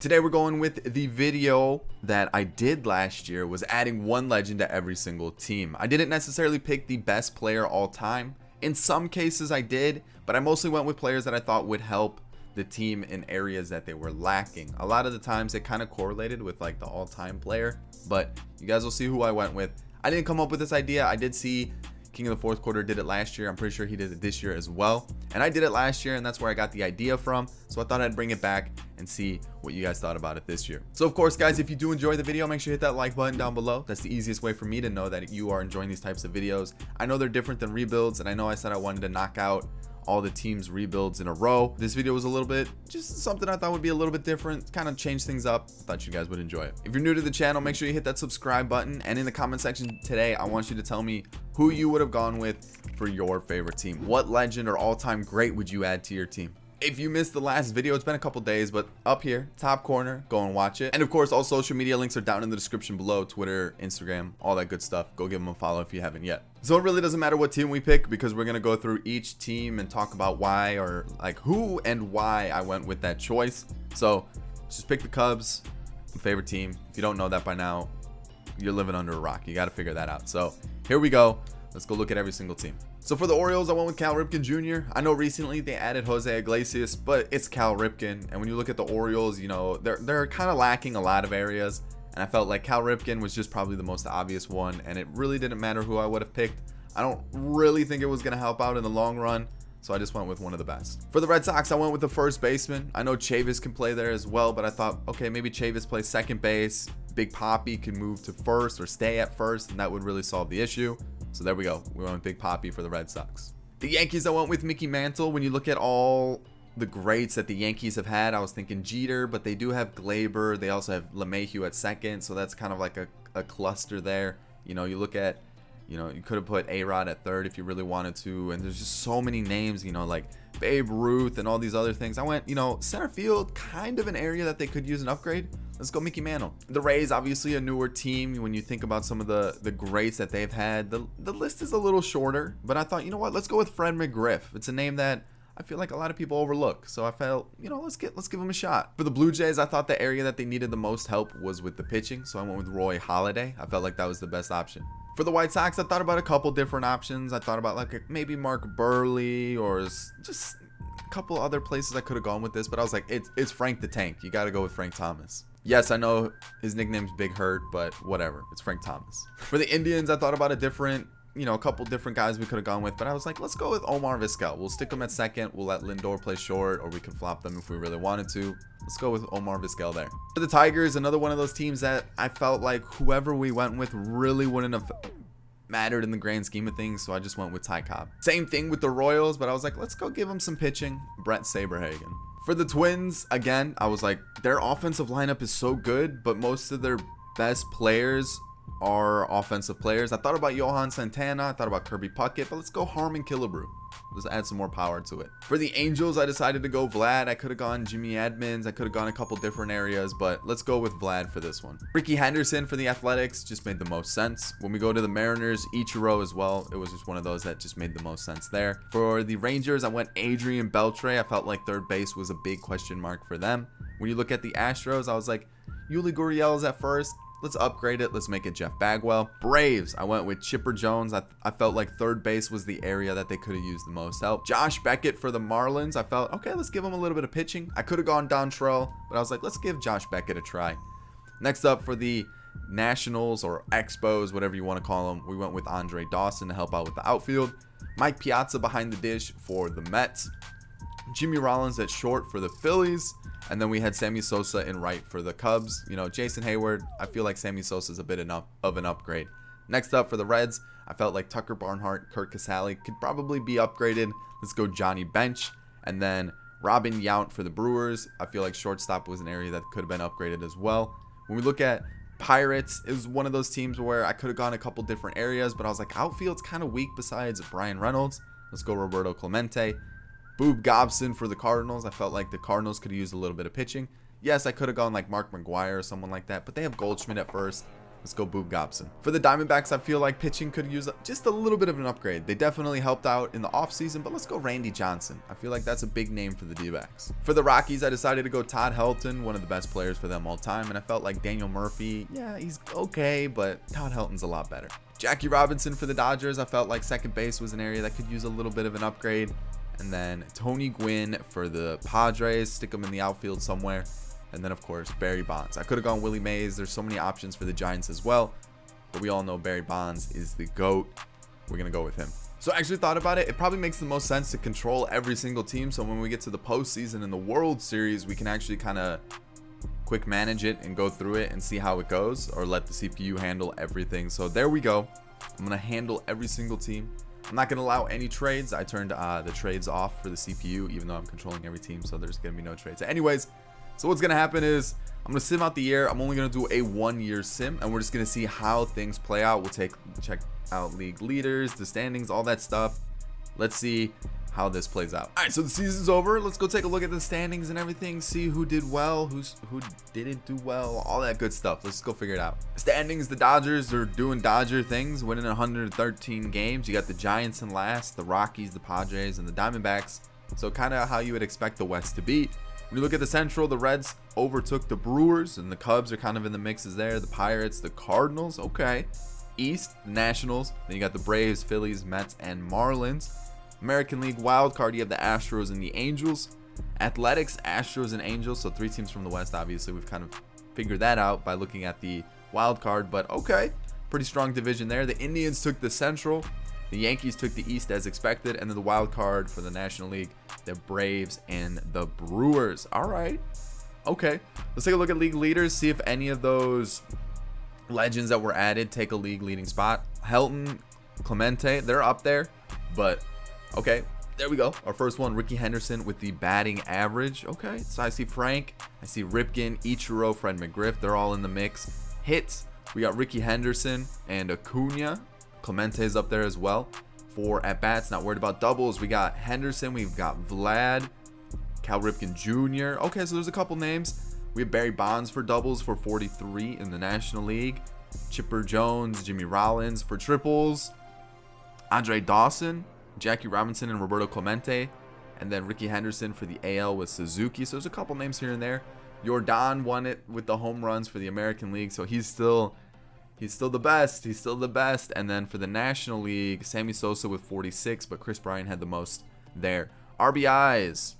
Today we're going with the video that I did last year, was adding one legend to every single team. I didn't necessarily pick the best player all time. In some cases I did, but I mostly went with players that I thought would help the team in areas that they were lacking. A lot of the times it kind of correlated with like the all-time player, but you guys will see who I went with. I didn't come up with this idea. I did see King of the Fourth Quarter did it last year. I'm pretty sure he did it this year as well. And I did it last year, and that's where I got the idea from. So I thought I'd bring it back and see what you guys thought about it this year. So of course, guys, if you do enjoy the video, make sure you hit that like button down below. That's the easiest way for me to know that you are enjoying these types of videos. I know they're different than rebuilds, and I know I said I wanted to knock out all the teams rebuilds in a row. This video was a little bit, just something I thought would be a little bit different, kind of change things up. Thought you guys would enjoy it. If you're new to the channel, make sure you hit that subscribe button, and in the comment section today, I want you to tell me who you would have gone with for your favorite team. What legend or all-time great would you add to your team? If you missed the last video, it's been a couple days, but up here, top corner, go and watch it. And of course, all social media links are down in the description below: Twitter, Instagram, all that good stuff. Go give them a follow if you haven't yet. So it really doesn't matter what team we pick, because we're gonna go through each team and talk about why, or like who and why I went with that choice. So just pick the Cubs, my favorite team. If you don't know that by now, you're living under a rock. You got to figure that out. So here we go. Let's go look at every single team. So for the Orioles, I went with Cal Ripken Jr. I know recently they added Jose Iglesias, but it's Cal Ripken. And when you look at the Orioles, you know, they're kind of lacking a lot of areas. And I felt like Cal Ripken was just probably the most obvious one. And it really didn't matter who I would have picked. I don't really think it was going to help out in the long run. So I just went with one of the best. For the Red Sox, I went with the first baseman. I know Chavis can play there as well, but I thought, okay, maybe Chavis plays second base. Big Papi can move to first or stay at first, and that would really solve the issue. So there we go. We went with Big Papi for the Red Sox. The Yankees, I went with Mickey Mantle. When you look at all the greats that the Yankees have had, I was thinking Jeter, but they do have Glaber. They also have LeMahieu at second, so that's kind of like a cluster there. You know, you look at, you know, you could have put A-Rod at third if you really wanted to, and there's just so many names, you know, like Babe Ruth and all these other things. I went, you know, center field, kind of an area that they could use an upgrade. Let's go Mickey Mantle. The Rays, obviously a newer team. When you think about some of the greats that they've had, the list is a little shorter, but I thought, you know what, let's go with Fred McGriff. It's a name that I feel like a lot of people overlook, so I felt, you know, let's give him a shot. For the Blue Jays, I thought the area that they needed the most help was with the pitching, so I went with Roy Halladay. I felt like that was the best option. For the White Sox, I thought about a couple different options. I thought about like maybe Mark Burley, or just a couple other places I could have gone with this, but I was like, it's Frank the Tank. You got to go with Frank Thomas. Yes, I know his nickname's Big Hurt, but whatever. It's Frank Thomas. For the Indians, I thought about a couple different guys we could have gone with, but I was like, let's go with Omar Vizquel. We'll stick him at second. We'll let Lindor play short, or we can flop them if we really wanted to. Let's go with Omar Vizquel there. For the Tigers, another one of those teams that I felt like whoever we went with really wouldn't have mattered in the grand scheme of things, so I just went with Ty Cobb. Same thing with the Royals, but I was like, let's go give him some pitching. Brett Saberhagen. For the Twins, again, I was like, their offensive lineup is so good, but most of their best players are offensive players. I thought about Johan Santana, I thought about Kirby Puckett, but let's go Harmon Killebrew. Let's add some more power to it. For the Angels, I decided to go Vlad. I could have gone Jimmy Edmonds. I could have gone a couple different areas, but let's go with Vlad for this one. Ricky Henderson for the Athletics just made the most sense. When we go to the Mariners, Ichiro as well. It was just one of those that just made the most sense there. For the Rangers, I went Adrian Beltre. I felt like third base was a big question mark for them. When you look at the Astros, I was like, Yuli Gurriel's at first. Let's upgrade it. Let's make it Jeff Bagwell. Braves, I went with Chipper Jones. I felt like third base was the area that they could have used the most help. Josh Beckett for the Marlins. I felt, okay, let's give him a little bit of pitching. I could have gone Dontrell, but I was like, let's give Josh Beckett a try. Next up for the Nationals, or Expos, whatever you want to call them, we went with Andre Dawson to help out with the outfield. Mike Piazza behind the dish for the Mets. Jimmy Rollins at short for the Phillies. And then we had Sammy Sosa in right for the Cubs. You know, Jason Hayward, I feel like Sammy Sosa is a bit of an upgrade. Next up for the Reds, I felt like Tucker Barnhart, Kurt Casale could probably be upgraded. Let's go Johnny Bench. And then Robin Yount for the Brewers. I feel like shortstop was an area that could have been upgraded as well. When we look at Pirates, it was one of those teams where I could have gone a couple different areas, but I was like, outfield's kind of weak besides Brian Reynolds. Let's go Roberto Clemente. Boob Gobson for the Cardinals. I felt like the Cardinals could have used a little bit of pitching. Yes, I could have gone like Mark McGwire or someone like that, but they have Goldschmidt at first. Let's go Boog Gobson. For the Diamondbacks, I feel like pitching could use just a little bit of an upgrade. They definitely helped out in the offseason, but let's go Randy Johnson. I feel like that's a big name for the D-backs. For the Rockies, I decided to go Todd Helton, one of the best players for them all time, and I felt like Daniel Murphy, yeah, he's okay, but Todd Helton's a lot better. Jackie Robinson for the Dodgers, I felt like second base was an area that could use a little bit of an upgrade. And then Tony Gwynn for the Padres, stick him in the outfield somewhere. And then, of course, Barry Bonds. I could have gone Willie Mays. There's so many options for the Giants as well. But we all know Barry Bonds is the GOAT. We're going to go with him. So I actually thought about it. It probably makes the most sense to control every single team. So when we get to the postseason and the World Series, we can actually kind of quick manage it and go through it and see how it goes. Or let the CPU handle everything. So there we go. I'm going to handle every single team. I'm not going to allow any trades. I turned the trades off for the CPU, even though I'm controlling every team. So there's going to be no trades. Anyways, so what's going to happen is I'm going to sim out the year. I'm only going to do a 1-year sim, and we're just going to see how things play out. We'll check out league leaders, the standings, all that stuff. Let's see how this plays out. All right, so the season's over. Let's go take a look at the standings and everything, see who did well, who didn't do well, all that good stuff. Let's go figure it out. Standings, the Dodgers are doing Dodger things, winning 113 games. You got the Giants in last, the Rockies, the Padres, and the Diamondbacks. So kind of how you would expect the West to be. When you look at the Central, the Reds overtook the Brewers, and the Cubs are kind of in the mixes there. The Pirates, the Cardinals, okay. East, the Nationals. Then you got the Braves, Phillies, Mets, and Marlins. American League wild card, you have the Astros and the Angels. Athletics, Astros and Angels. So 3 teams from the West, obviously. We've kind of figured that out by looking at the wild card, but okay. Pretty strong division there. The Indians took the Central. The Yankees took the East as expected. And then the wild card for the National League, the Braves and the Brewers. All right. Okay. Let's take a look at league leaders. See if any of those legends that were added take a league leading spot. Helton, Clemente, they're up there. But, okay. There we go. Our first one, Ricky Henderson with the batting average. Okay. So I see Frank. I see Ripken, Ichiro, Fred McGriff. They're all in the mix. Hits. We got Ricky Henderson and Acuna. Clemente's up there as well. For at-bats, not worried about doubles. We got Henderson. We've got Vlad. Cal Ripken Jr. Okay, so there's a couple names. We have Barry Bonds for doubles for 43 in the National League. Chipper Jones, Jimmy Rollins for triples. Andre Dawson, Jackie Robinson, and Roberto Clemente. And then Ricky Henderson for the AL with Suzuki. So there's a couple names here and there. Jordan won it with the home runs for the American League. So he's still the best. He's still the best. And then for the National League, Sammy Sosa with 46, but Chris Bryant had the most there. RBIs,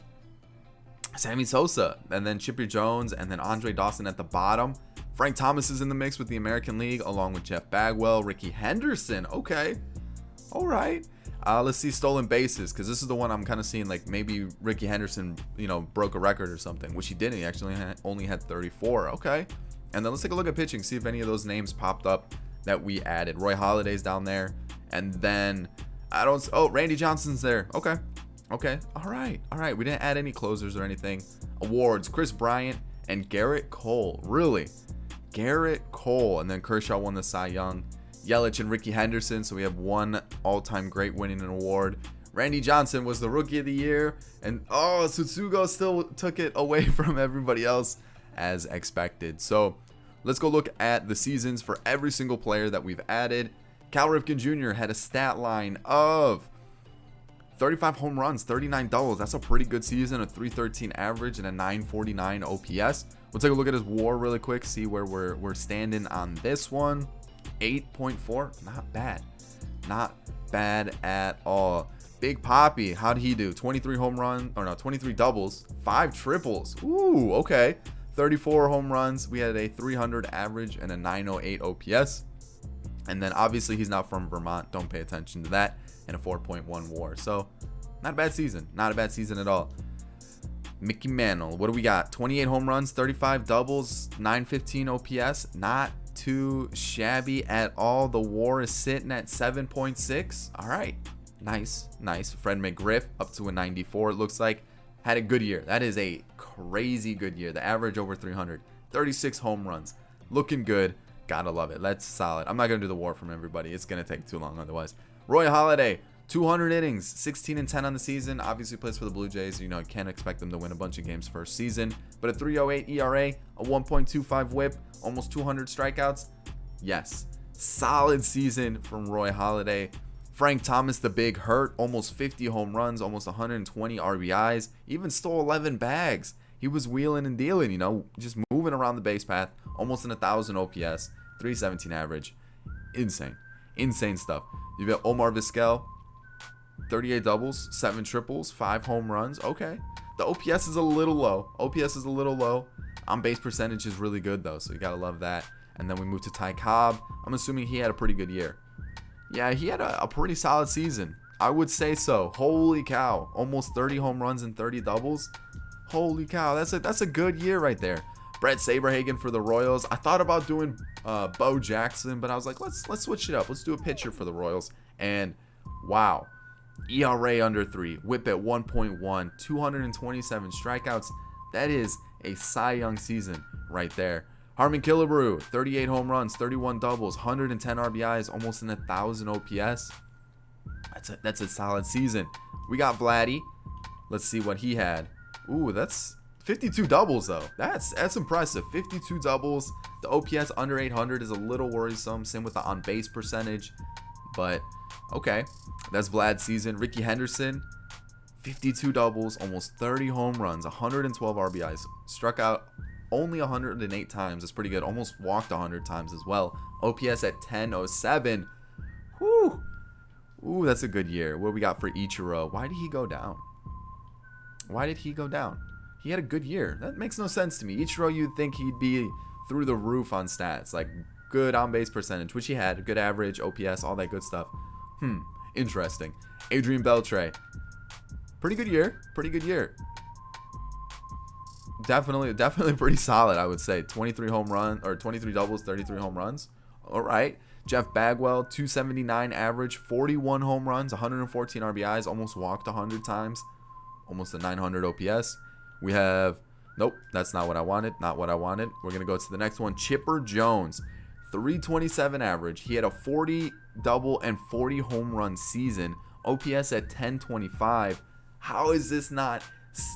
Sammy Sosa, and then Chipper Jones, and then Andre Dawson at the bottom. Frank Thomas is in the mix with the American League, along with Jeff Bagwell. Ricky Henderson, okay. All right. Let's see stolen bases, because this is the one I'm kind of seeing like maybe Ricky Henderson, broke a record or something, which he didn't. He actually only had 34. Okay. And then let's take a look at pitching, see if any of those names popped up that we added. Roy Halladay's down there. And then Randy Johnson's there. Okay. All right. We didn't add any closers or anything. Awards, Chris Bryant and Garrett Cole. Really? Garrett Cole. And then Kershaw won the Cy Young. Yelich and Ricky Henderson. So we have one all-time great winning an award. Randy Johnson was the Rookie of the Year. And Tsutsugo still took it away from everybody else as expected. So let's go look at the seasons for every single player that we've added. Cal Ripken Jr. had a stat line of 35 home runs, 39 doubles. That's a pretty good season, a 313 average and a 949 OPS. We'll take a look at his WAR really quick, see where we're standing on this one. 8.4, not bad at all. Big Papi, how did he do? 23 doubles, 5 triples. Ooh, okay. 34 home runs. We had a 300 average and a 908 OPS. And then obviously he's not from Vermont. Don't pay attention to that. And a 4.1 WAR. So not a bad season. Not a bad season at all. Mickey Mantle. What do we got? 28 home runs, 35 doubles, 915 OPS. Not too shabby at all. The WAR is sitting at 7.6. All right. Nice. Fred McGriff up to a 94. It looks like had a good year. That is a crazy good year. The average over 300. 36 home runs. Looking good. Gotta love it. That's solid. I'm not going to do the WAR from everybody. It's going to take too long otherwise. Roy Halladay, 200 innings, 16 and 10 on the season. Obviously plays for the Blue Jays. You can't expect them to win a bunch of games first season. But a 3.08 ERA, a 1.25 WHIP, almost 200 strikeouts. Yes, solid season from Roy Halladay. Frank Thomas, the big hurt, almost 50 home runs, almost 120 RBIs, even stole 11 bags. He was wheeling and dealing, just moving around the base path, almost in 1,000 OPS, 317 average. Insane stuff. You've got Omar Vizquel, 38 doubles, 7 triples, 5 home runs. Okay, the OPS is a little low. On base percentage is really good though, so you gotta love that. And then we move to Ty Cobb. I'm assuming he had a pretty good year. Yeah, he had a pretty solid season. I would say so. Holy cow. Almost 30 home runs and 30 doubles. Holy cow. That's a good year right there. Brett Saberhagen for the Royals. I thought about doing Bo Jackson, but I was like, let's switch it up. Let's do a pitcher for the Royals. And wow. ERA under 3. Whip at 1.1. 227 strikeouts. That is a Cy Young season right there. Harmon Killebrew, 38 home runs, 31 doubles, 110 RBIs, almost in 1,000 OPS. That's a solid season. We got Vladdy. Let's see what he had. Ooh, that's 52 doubles though. That's impressive. 52 doubles. The OPS under 800 is a little worrisome. Same with the on base percentage. But okay, that's Vlad's season. Ricky Henderson, 52 doubles, almost 30 home runs, 112 RBIs. Struck out only 108 times. That's pretty good. Almost walked 100 times as well. OPS at 1007. Whew. Ooh, that's a good year. What we got for Ichiro? Why did he go down? He had a good year. That makes no sense to me. Ichiro, you'd think he'd be through the roof on stats. Like good on-base percentage, which he had. Good average, OPS, all that good stuff. Interesting. Adrian Beltre. Pretty good year. Definitely pretty solid, I would say. 23 doubles, 33 home runs. All right. Jeff Bagwell, 279 average, 41 home runs, 114 RBIs, almost walked 100 times, almost a 900 OPS. We have, nope, that's not what I wanted. We're going to go to the next one. Chipper Jones, 327 average. He had a 40 double and 40 home run season, OPS at 1025. How is this not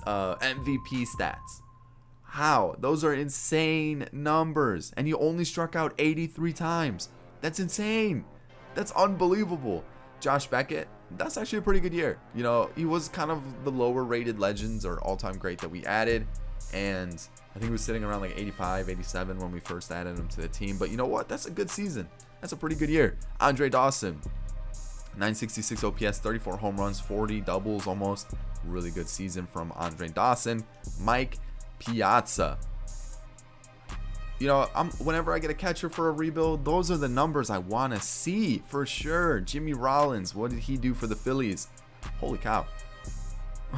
MVP stats? How? Those are insane numbers. And he only struck out 83 times. That's insane. That's unbelievable. Josh Beckett, that's actually a pretty good year. He was kind of the lower rated legends or all-time great that we added. And I think he was sitting around like 85, 87 when we first added him to the team. But you know what? That's a good season. That's a pretty good year. Andre Dawson, 966 OPS, 34 home runs, 40 doubles almost. Really good season from Andre Dawson. Mike Piazza. Whenever I get a catcher for a rebuild, those are the numbers I want to see for sure. Jimmy Rollins, what did he do for the Phillies? Holy cow.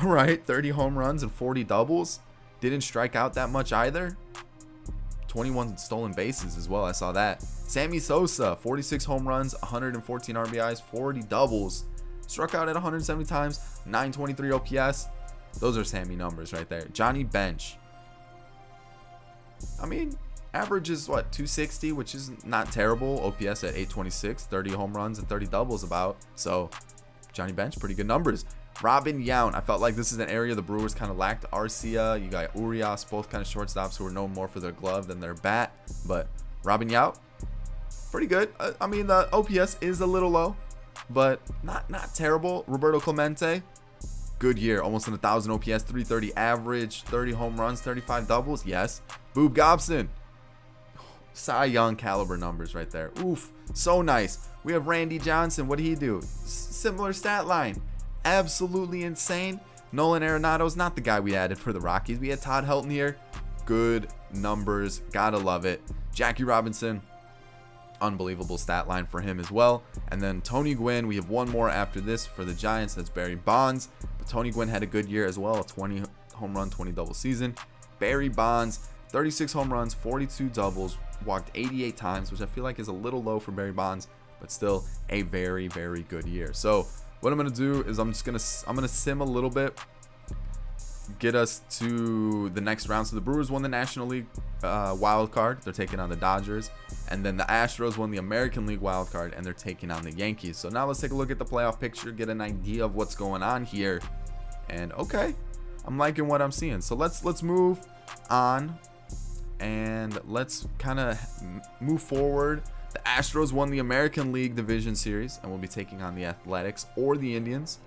All right, 30 home runs and 40 doubles. Didn't strike out that much either. 21 stolen bases as well. I saw that. Sammy Sosa, 46 home runs, 114 RBIs, 40 doubles. Struck out at 170 times, 923 OPS. Those are Sammy numbers right there. Johnny Bench. Average is 260, which is not terrible. OPS at 826, 30 home runs and 30 doubles about. So Johnny Bench, pretty good numbers. Robin Yount. I felt like this is an area the Brewers kind of lacked. Arcia, you got Urias, both kind of shortstops who are known more for their glove than their bat. But Robin Yount, pretty good. The OPS is a little low, but not terrible. Roberto Clemente, good year. Almost 1,000 OPS, 330 average, 30 home runs, 35 doubles. Yes. Boob Gobson. Cy Young caliber numbers right there. Oof. So nice. We have Randy Johnson. What did he do? Similar stat line. Absolutely insane. Nolan Arenado's not the guy we added for the Rockies. We had Todd Helton here. Good numbers. Gotta love it. Jackie Robinson. Unbelievable stat line for him as well. And then Tony Gwynn. We have one more after this for the Giants. That's Barry Bonds. But Tony Gwynn had a good year as well. A 20 home run, 20 double season. Barry Bonds, 36 home runs, 42 doubles. Walked 88 times, which I feel like is a little low for Barry Bonds, but still a very, very good year. So what I'm going to do is I'm going to sim a little bit, get us to the next round. So the Brewers won the National League wild card. They're taking on the Dodgers. And then the Astros won the American League wild card, and they're taking on the Yankees. So now let's take a look at the playoff picture, get an idea of what's going on here. And okay, I'm liking what I'm seeing. So let's move on. And let's kind of move forward The Astros won the American League Division Series and will be taking on the Athletics or the Indians.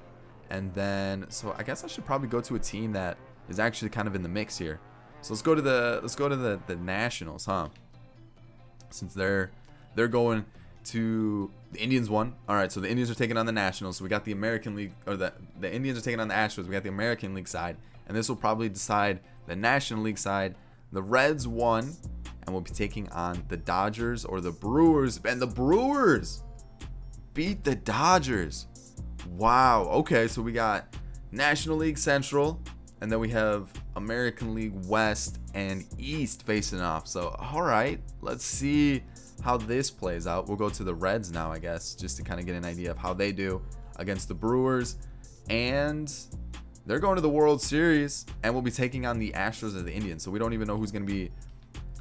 And then, so I guess I should probably go to a team that is actually kind of in the mix here. So let's go to the Nationals, huh? Since they're going to the Indians won. All right, so the Indians are taking on the Nationals. So we got the American League, or the Indians are taking on the Astros. We got the American League side, and this will probably decide the National League side. The Reds won, and we'll be taking on the Dodgers or the Brewers, and the Brewers beat the Dodgers. Wow. Okay, so we got National League Central, and then we have American League West and East facing off. So, all right, let's see how this plays out. We'll go to the Reds now, I guess, just to kind of get an idea of how they do against the Brewers. And they're going to the World Series, and we'll be taking on the Astros or the Indians. So we don't even know who's going to be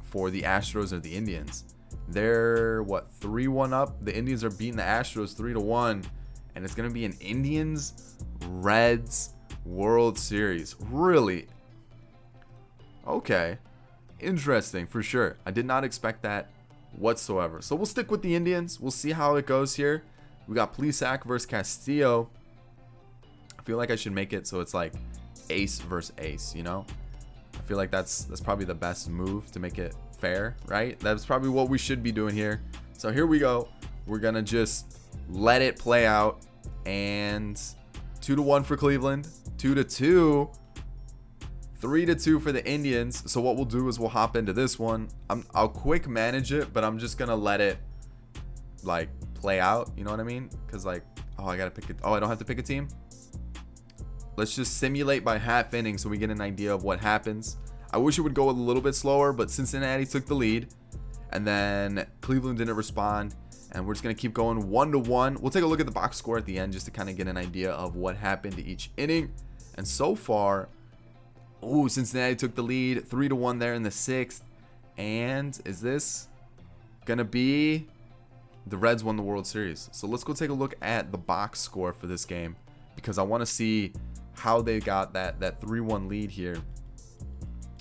for the Astros or the Indians. They're, what, 3-1 up? The Indians are beating the Astros 3-1. And it's going to be an Indians-Reds World Series. Really? Okay. Interesting, for sure. I did not expect that whatsoever. So we'll stick with the Indians. We'll see how it goes here. We got Plesac versus Castillo. I feel like I should make it so it's like ace versus ace, you know? I feel like that's probably the best move to make it fair, right? That's probably what we should be doing here. So here we go. We're going to just let it play out. And 2-1 for Cleveland, 2-2, 3-2 for the Indians. So what we'll do is we'll hop into this one. I'll quick manage it, but I'm just gonna let it like play out. You know what I mean? Because like, oh, I gotta pick it. Oh, I don't have to pick a team. Let's just simulate by half inning so we get an idea of what happens. I wish it would go a little bit slower, but Cincinnati took the lead, and then Cleveland didn't respond. And we're just going to keep going 1-1. We'll take a look at the box score at the end just to kind of get an idea of what happened to each inning. And so far, Cincinnati took the lead 3-1 there in the 6th. And is this going to be the Reds won the World Series? So let's go take a look at the box score for this game, because I want to see how they got that 3-1 lead here.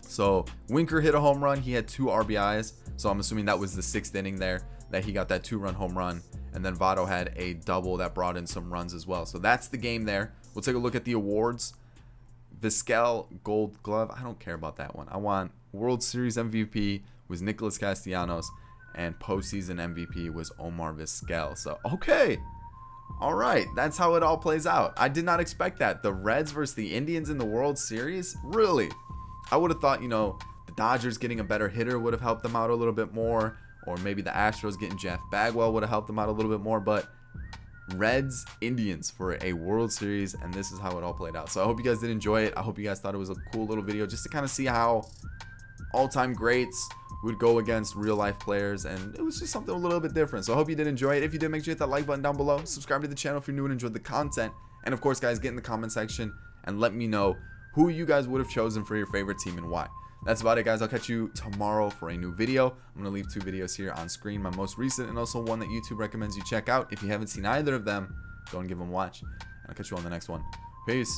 So Winker hit a home run. He had 2 RBIs. So I'm assuming that was the 6th inning there that he got that 2-run home run, and then Votto had a double that brought in some runs as well. So that's the game there. We'll take a look at the awards. Vizquel Gold Glove, I don't care about that one. I want World Series MVP was Nicholas Castellanos, and postseason MVP was Omar Vizquel. So okay, all right, that's how it all plays out. I did not expect that. The Reds versus the Indians in the World Series, really? I would have thought, you know, the Dodgers getting a better hitter would have helped them out a little bit more. Or maybe the Astros getting Jeff Bagwell would have helped them out a little bit more. But Reds, Indians for a World Series. And this is how it all played out. So I hope you guys did enjoy it. I hope you guys thought it was a cool little video just to kind of see how all-time greats would go against real-life players. And it was just something a little bit different. So I hope you did enjoy it. If you did, make sure you hit that like button down below. Subscribe to the channel if you're new and enjoyed the content. And of course, guys, get in the comment section and let me know who you guys would have chosen for your favorite team and why. That's about it, guys. I'll catch you tomorrow for a new video. I'm going to leave 2 videos here on screen, my most recent and also one that YouTube recommends you check out. If you haven't seen either of them, go and give them a watch. And I'll catch you on the next one. Peace.